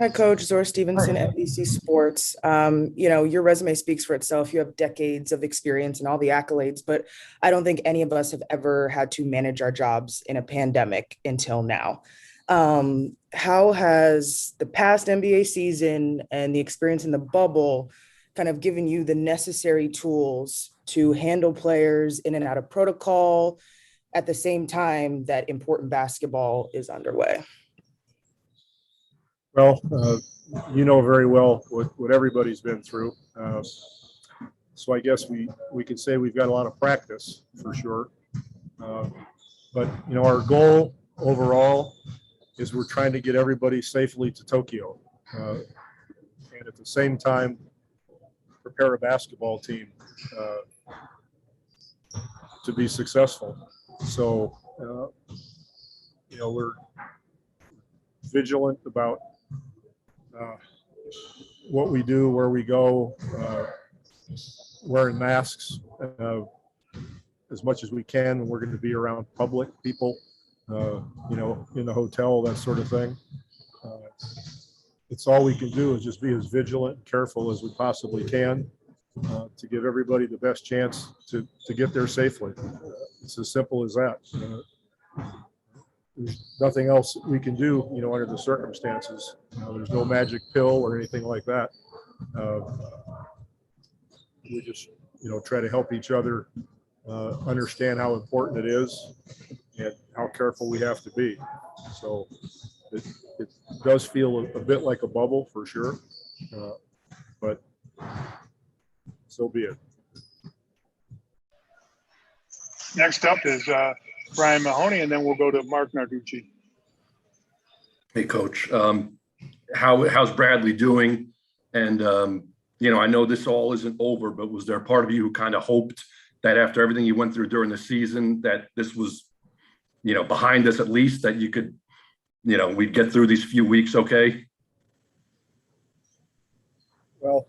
Hi, Coach Zora Stevenson, Hi. NBC Sports. Your resume speaks for itself. You have decades of experience and all the accolades, but I don't think any of us have ever had to manage our jobs in a pandemic until now. How has the past NBA season and the experience in the bubble kind of given you the necessary tools to handle players in and out of protocol at the same time that important basketball is underway? Well, you know very well what everybody's been through. So I guess we could say we've got a lot of practice for sure. Uh, but our goal overall is we're trying to get everybody safely to Tokyo, and at the same time prepare a basketball team to be successful. So we're vigilant about what we do, where we go, wearing masks as much as we can when we're going to be around public people, in the hotel, that sort of thing. Uh, it's all we can do is just be as vigilant and careful as we possibly can to give everybody the best chance to get there safely. It's as simple as that. There's nothing else we can do, under the circumstances. There's no magic pill or anything like that. Uh, we just, try to help each other understand how important it is and how careful we have to be. So it does feel a bit like a bubble for sure, but so be it. Next up is Brian Mahoney, and then we'll go to Mark Narducci. Hey, Coach. How's Bradley doing? And I know this all isn't over, but was there a part of you who kind of hoped that after everything you went through during the season, that this was, behind us at least, that you could, we'd get through these few weeks okay? Well,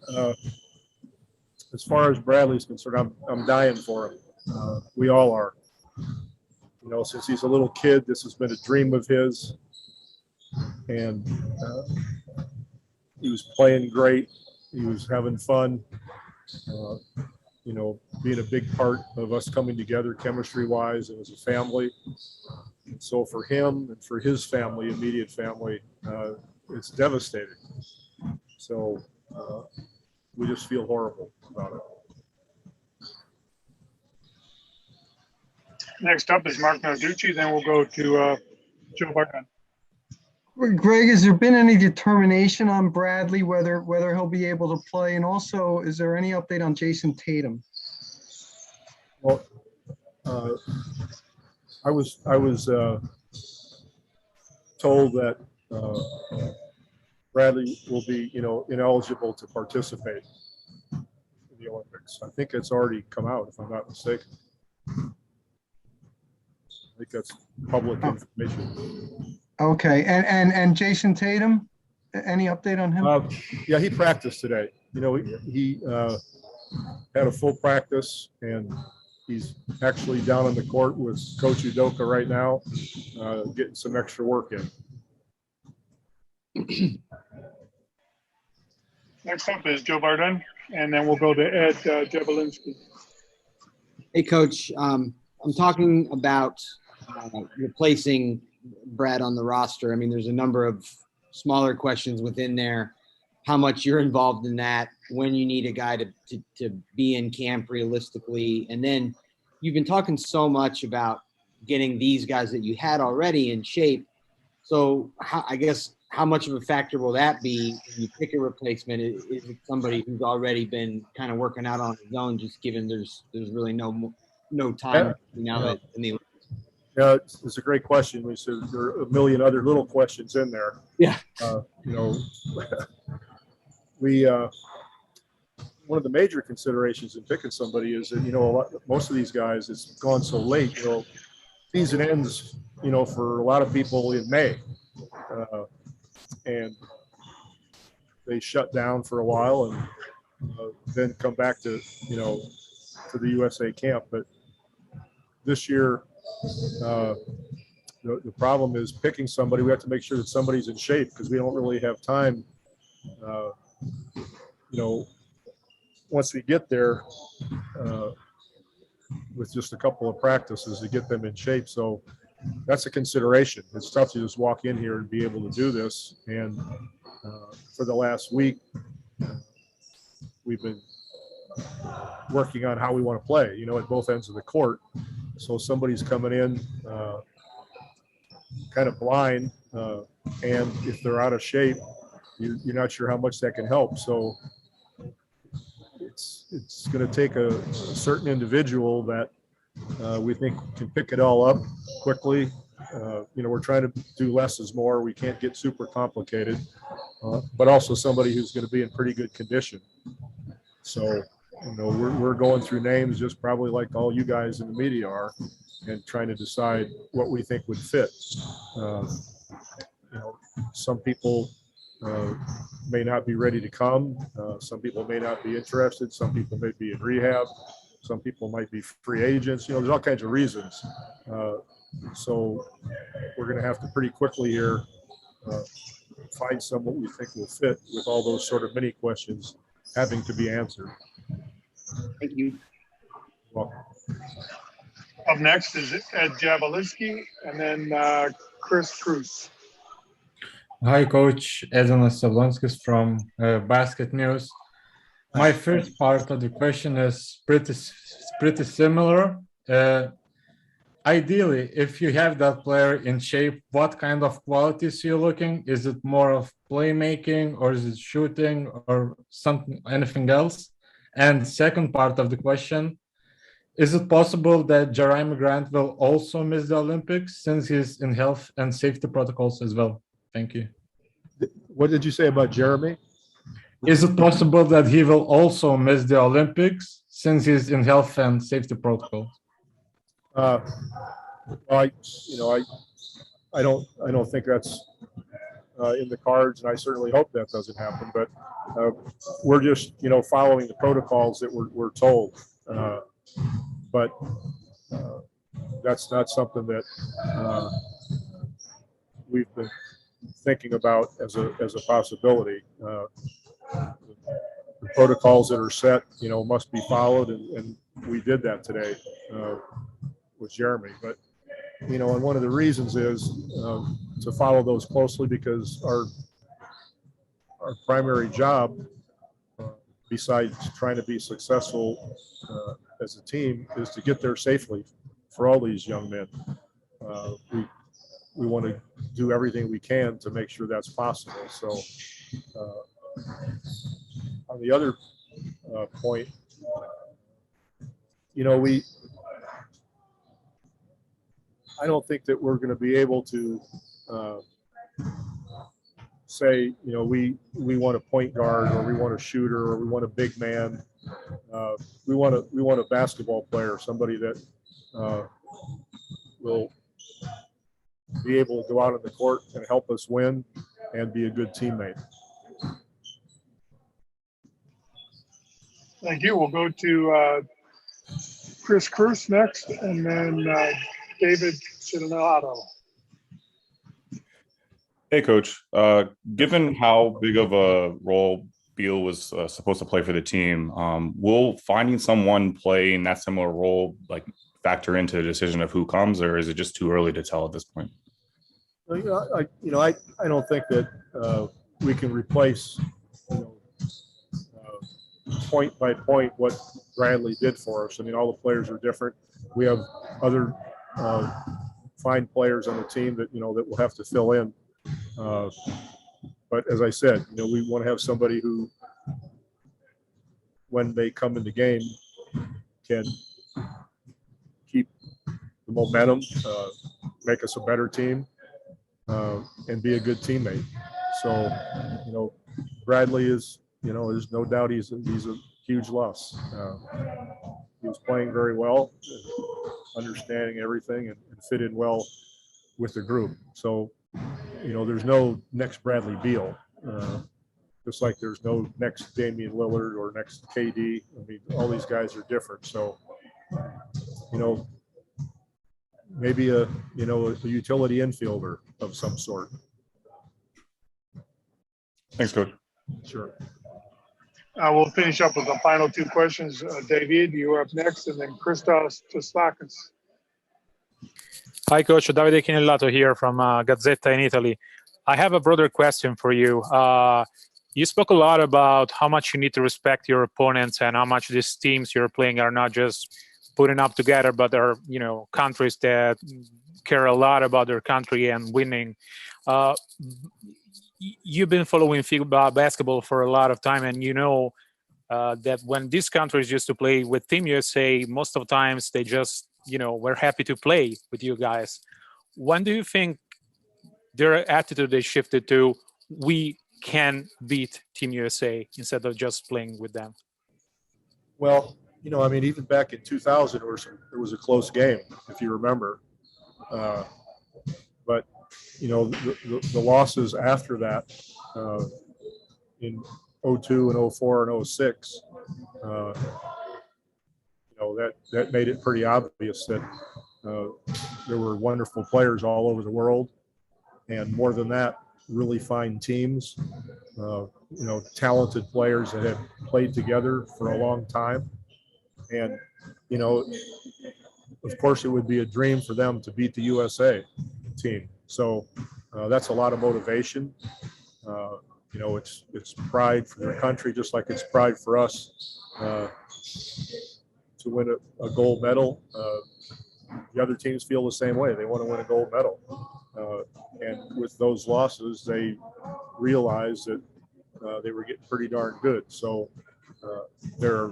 as far as Bradley's concerned, I'm dying for him. We all are. Since he's a little kid, this has been a dream of his, and he was playing great. He was having fun. Being a big part of us coming together chemistry-wise and as a family. And so for him and for his family, immediate family, it's devastating. So we just feel horrible about it. Next up is Mark Narducci, then we'll go to Joe Barton. Greg, has there been any determination on Bradley, whether he'll be able to play? And also, is there any update on Jason Tatum? Well, I was told that Bradley will be, ineligible to participate in the Olympics. I think it's already come out, if I'm not mistaken. I think that's public information. Okay, and Jason Tatum, any update on him? Yeah, he practiced today. He had a full practice, and he's actually down on the court with Coach Udoka right now, getting some extra work in. Next up is Joe Barton, and then we'll go to Ed Jabalinsky. Hey, Coach. I'm talking about replacing Brad on the roster. I mean, there's a number of smaller questions within there. How much you're involved in that, when you need a guy to be in camp realistically. And then you've been talking so much about getting these guys that you had already in shape. So I guess how much of a factor will that be when you pick a replacement? Is it somebody who's already been kind of working out on his own, just given there's really no time now that in the Yeah, it's a great question. We said there are a million other little questions in there. Yeah. We one of the major considerations in picking somebody is that most of these guys, it's gone so late. Season ends for a lot of people in May, and they shut down for a while and then come back to to the USA camp. But this year, the problem is picking somebody. We have to make sure that somebody's in shape because we don't really have time. Once we get there, with just a couple of practices to get them in shape. So that's a consideration. It's tough to just walk in here and be able to do this. And for the last week, we've been working on how we want to play, at both ends of the court. So somebody's coming in kind of blind, and if they're out of shape, you're not sure how much that can help. So it's going to take a certain individual that we think can pick it all up quickly. We're trying to do less is more. We can't get super complicated, but also somebody who's going to be in pretty good condition. So, we're going through names just probably like all you guys in the media are, and trying to decide what we think would fit. Some people may not be ready to come. Some people may not be interested. Some people may be in rehab. Some people might be free agents. There's all kinds of reasons. So we're going to have to pretty quickly here find someone we think will fit with all those sort of mini questions having to be answered. Thank you. Well, Up next is Ed Javelinsky and then Chris Cruz. Hi, Coach. Edanas Sablonskis from Basket News. My first part of the question is pretty similar. Ideally, if you have that player in shape, what kind of qualities you're looking? Is it more of playmaking, or is it shooting, or anything else? And second part of the question, is it possible that Jeremy Grant will also miss the Olympics since he's in health and safety protocols as well? Thank you. what did you say about Jeremy? Is it possible that he will also miss the Olympics since he's in health and safety protocols? I don't think that's in the cards, and I certainly hope that doesn't happen. But we're just, following the protocols that we're told. But that's not something that we've been thinking about as a possibility. The protocols that are set, must be followed, and we did that today with Jeremy. But and one of the reasons is to follow those closely, because our primary job, besides trying to be successful as a team, is to get there safely for all these young men. We want to do everything we can to make sure that's possible. So on the other point, I don't think that we're going to be able to say, we want a point guard, or we want a shooter, or we want a big man. We want a basketball player, somebody that will be able to go out on the court and help us win and be a good teammate. Thank you. We'll go to Chris Cruz next, and then David Cittadinato. Hey, Coach. Given how big of a role Beal was supposed to play for the team, will finding someone play in that similar role factor into the decision of who comes, or is it just too early to tell at this point? I don't think that we can replace point by point what Bradley did for us. I mean, all the players are different. We have other fine players on the team that that will have to fill in. But as I said, we want to have somebody who, when they come in the game, can keep the momentum, make us a better team, and be a good teammate. So, Bradley is, there's no doubt he's a huge loss. He was playing very well, understanding everything, and fit in well with the group. So, there's no next Bradley Beal, just like there's no next Damian Lillard or next KD. I mean, all these guys are different. So, maybe a utility infielder of some sort. Thanks, Coach. Sure. We'll finish up with the final two questions. David, you're up next, and then Christos Toslakis. Hi, Coach. Davide Chinellato here from Gazzetta in Italy. I have a broader question for you. You spoke a lot about how much you need to respect your opponents and how much these teams you're playing are not just putting up together, but are, countries that care a lot about their country and winning. You've been following FIBA basketball for a lot of time, and that when these countries used to play with Team USA, most of the times they just, were happy to play with you guys. When do you think their attitude is shifted to, we can beat Team USA instead of just playing with them? Well, even back in 2000, there was a close game, if you remember. But the losses after that in 02 and 04 and 06, that made it pretty obvious that there were wonderful players all over the world, and more than that, really fine teams, talented players that had played together for a long time. And, of course, it would be a dream for them to beat the USA team. So that's a lot of motivation. It's pride for their country, just like it's pride for us to win a gold medal. The other teams feel the same way. They want to win a gold medal. And with those losses, they realized that they were getting pretty darn good. So they're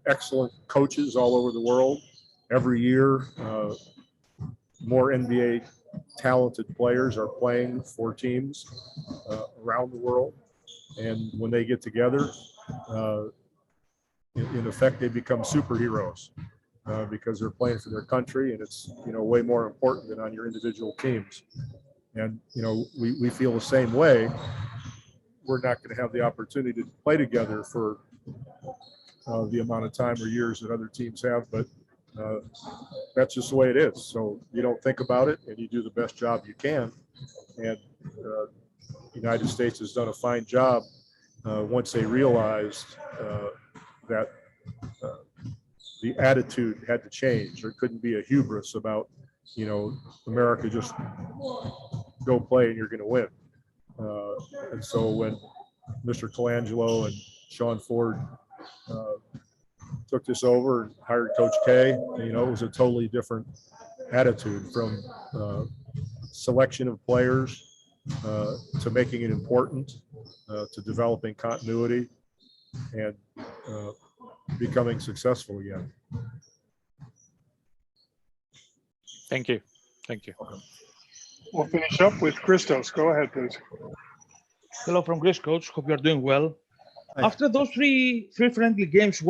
excellent coaches all over the world. Every year, more NBA talented players are playing for teams around the world. And when they get together, in effect, they become superheroes because they're playing for their country, and it's, way more important than on your individual teams. And, we feel the same way. We're not going to have the opportunity to play together for the amount of time or years that other teams have, but that's just the way it is. So you don't think about it, and you do the best job you can. And the United States has done a fine job once they realized that the attitude had to change. There couldn't be a hubris about, America just go play and you're going to win. And so when Mr. Colangelo and Sean Ford took this over and hired Coach K, it was a totally different attitude, from selection of players to making it important, to developing continuity and becoming successful again. Thank you. Thank you. We'll finish up with Christos. Go ahead, please. Hello from Greece, Coach. Hope you're doing well. Hi. After those three friendly games,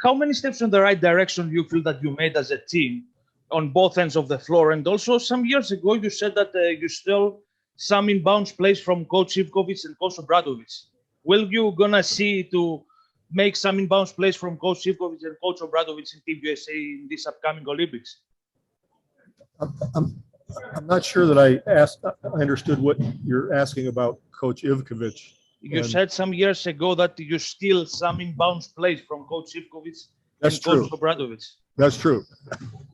how many steps in the right direction do you feel that you made as a team on both ends of the floor? And also, some years ago, you said that you stole some inbounds plays from Coach Ivkovic and Coach Obradovic. Will you gonna see to make some inbounds plays from Coach Ivkovic and Coach Obradovic in Team USA in this upcoming Olympics? I'm not sure that I understood what you're asking about Coach Ivkovic. You said some years ago that you steal some inbounds plays from Coach Ivkovic That's and true. Coach Obradovic. That's true.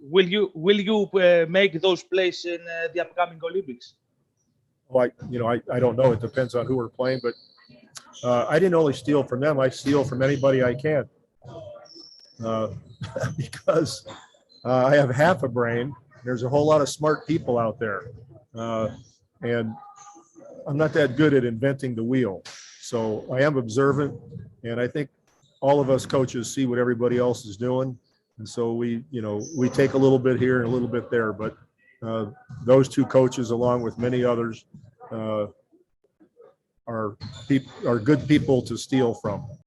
Will you make those plays in the upcoming Olympics? Well, I don't know. It depends on who we're playing, but I didn't only steal from them. I steal from anybody I can because I have half a brain. There's a whole lot of smart people out there, and I'm not that good at inventing the wheel. So I am observant, and I think all of us coaches see what everybody else is doing, and so we take a little bit here and a little bit there. But those two coaches, along with many others, are good people to steal from.